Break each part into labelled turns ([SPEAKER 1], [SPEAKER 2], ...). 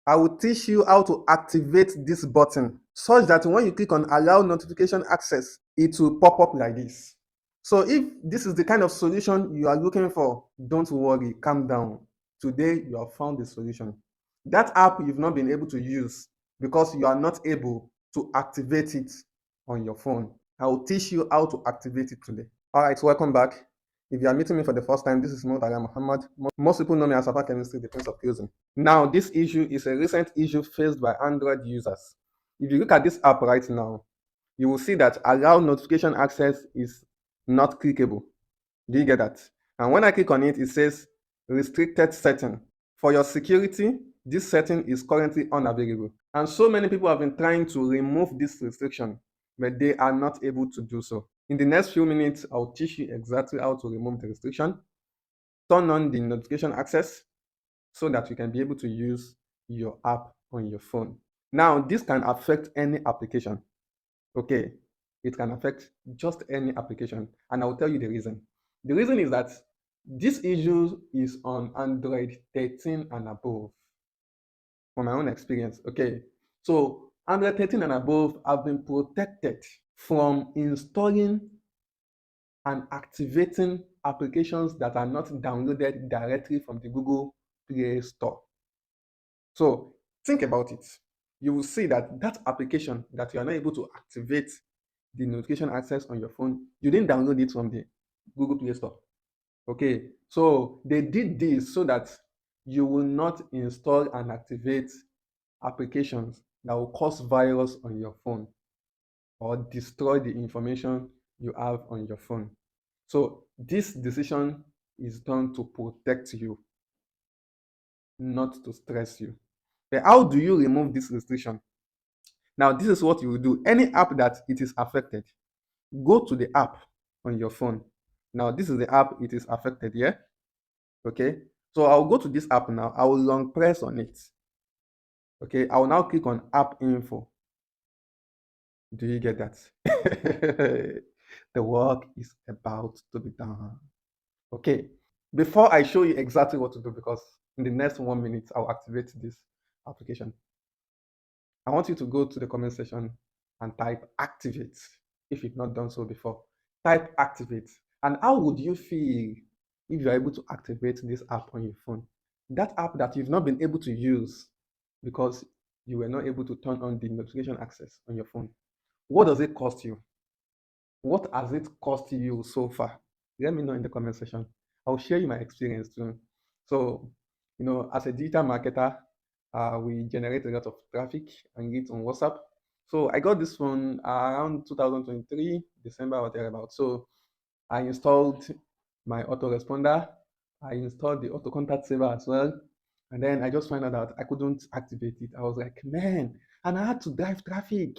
[SPEAKER 1] I will teach you how to activate this button such that when you click on allow notification access, it will pop up like this. So if this is the kind of solution you are looking for, don't worry, calm down. Today you have found the solution. That app you've not been able to use because you are not able to activate it on your phone. I will teach you how to activate it today. All right, welcome back. If you are meeting me for the first time, this is Murtala Muhammad. Most people know me as Papa Chemistry, the Prince of Closing. Now, this issue is a recent issue faced by Android users. If you look at this app right now, you will see that allow notification access is not clickable. Do you get that? And when I click on it, it says restricted setting. For your security, this setting is currently unavailable. And so many people have been trying to remove this restriction, but they are not able to do so. In the next few minutes, I'll teach you exactly how to remove the restriction, turn on the notification access so that you can be able to use your app on your phone. Now, this can affect any application. Okay, it can affect just any application, and I'll tell you the reason. The reason is that this issue is on Android 13 and above, from my own experience. Okay, so Android 13 and above have been protected from installing and activating applications that are not downloaded directly from the Google Play Store. So think about it. You will see that that application that you are not able to activate the notification access on your phone, you didn't download it from the Google Play Store. Okay, so they did this so that you will not install and activate applications that will cause virus on your phone or destroy the information you have on your phone. So this decision is done to protect you, not to stress you. But how do you remove this restriction? Now, this is what you will do. Any app that it is affected, go to the app on your phone. Now, this is the app it is affected here. Okay, so I'll go to this app now. I will long press on it. Okay, I will now click on app info. Do you get that? The work is about to be done. Okay, before I show you exactly what to do, because in the next 1 minute, I'll activate this application. I want you to go to the comment section and type activate if you've not done so before. Type activate. And how would you feel if you're able to activate this app on your phone? That app that you've not been able to use because you were not able to turn on the notification access on your phone. What does it cost you? What has it cost you so far? Let me know in the comment section. I'll share you my experience too. So, as a digital marketer, we generate a lot of traffic and leads on WhatsApp. So I got this phone around 2023, December or thereabout. So I installed my autoresponder. I installed the auto contact saver as well. And then I just found out that I couldn't activate it. I was like, man, and I had to drive traffic.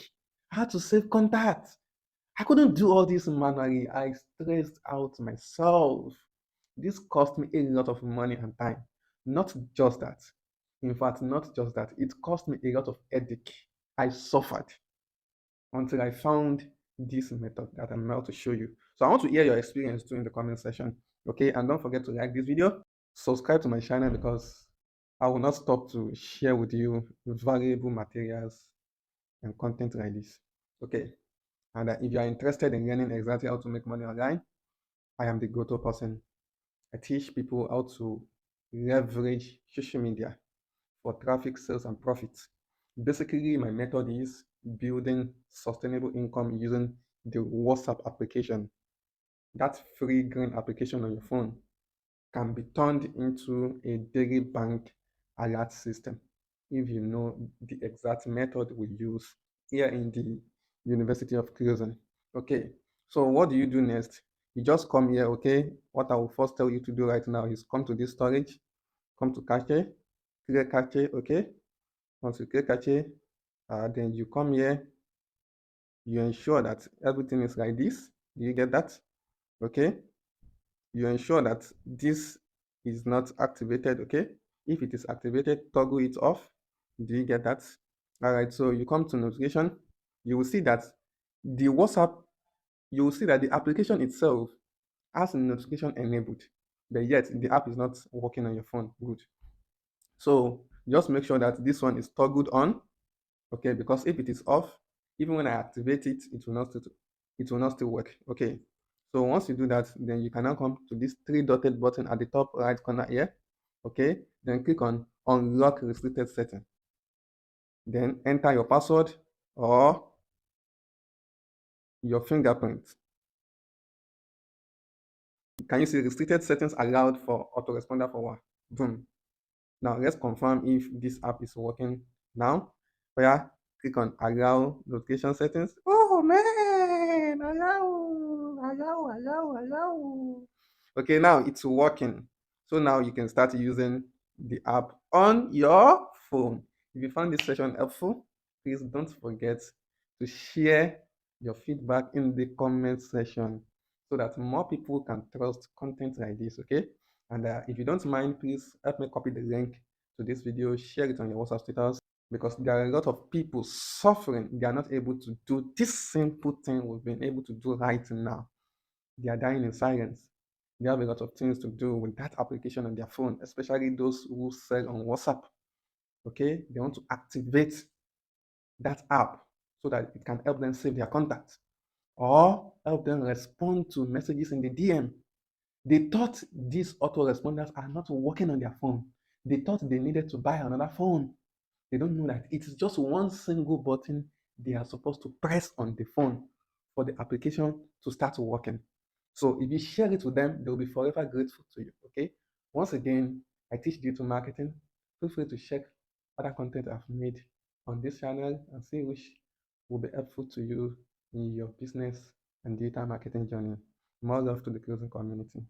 [SPEAKER 1] I had to save contact. I couldn't do all this manually. I stressed out myself. This cost me a lot of money and time. Not just that. In fact, not just that. It cost me a lot of headache. I suffered until I found this method that I'm about to show you. So I want to hear your experience too in the comment section. Okay, and don't forget to like this video, subscribe to my channel because I will not stop to share with you valuable materials and content like this. Okay, and if you are interested in learning exactly how to make money online, I am the go-to person. I teach people how to leverage social media for traffic, sales, and profits. Basically, my method is building sustainable income using the WhatsApp application. That free green application on your phone can be turned into a daily bank alert system if you know the exact method we use here in the University of Cleveland. Okay, so what do you do next? You just come here. Okay, what I will first tell you to do right now is come to this storage, come to cache, clear cache. Okay, once you clear cache, then you come here, you ensure that everything is like this. Do you get that? Okay, you ensure that this is not activated. Okay, if it is activated, toggle it off. Do you get that? All right, so you come to notification. You will see that the WhatsApp, you will see that the application itself has a notification enabled, but yet the app is not working on your phone. Good. So Just make sure that this one is toggled on, okay, because if it is off, even when I activate it, it will not still work. Okay, so once you do that, then you can now come to this three dotted button at the top right corner here. Okay, then click on unlock restricted setting, then enter your password or your fingerprint. Can you see restricted settings allowed for autoresponder forward? Boom. Now let's confirm if this app is working now. Where click on allow notification settings. Oh man, allow. Okay, now it's working. So now you can start using the app on your phone. If you found this session helpful, please don't forget to share your feedback in the comment section so that more people can trust content like this. Okay, and if you don't mind, please help me copy the link to this video, share it on your WhatsApp status, because there are a lot of people suffering. They are not able to do this simple thing we've been able to do right now. They are dying in silence. They have a lot of things to do with that application on their phone, especially those who sell on WhatsApp. Okay, they want to activate that app so that it can help them save their contacts or help them respond to messages in the DM. They thought these autoresponders are not working on their phone. They thought they needed to buy another phone. They don't know that it is just one single button they are supposed to press on the phone for the application to start working. So if you share it with them, they'll be forever grateful to you. Okay. Once again, I teach digital marketing. Feel free to check other content I've made on this channel and see which will be helpful to you in your business and digital marketing journey. More love to the closing community.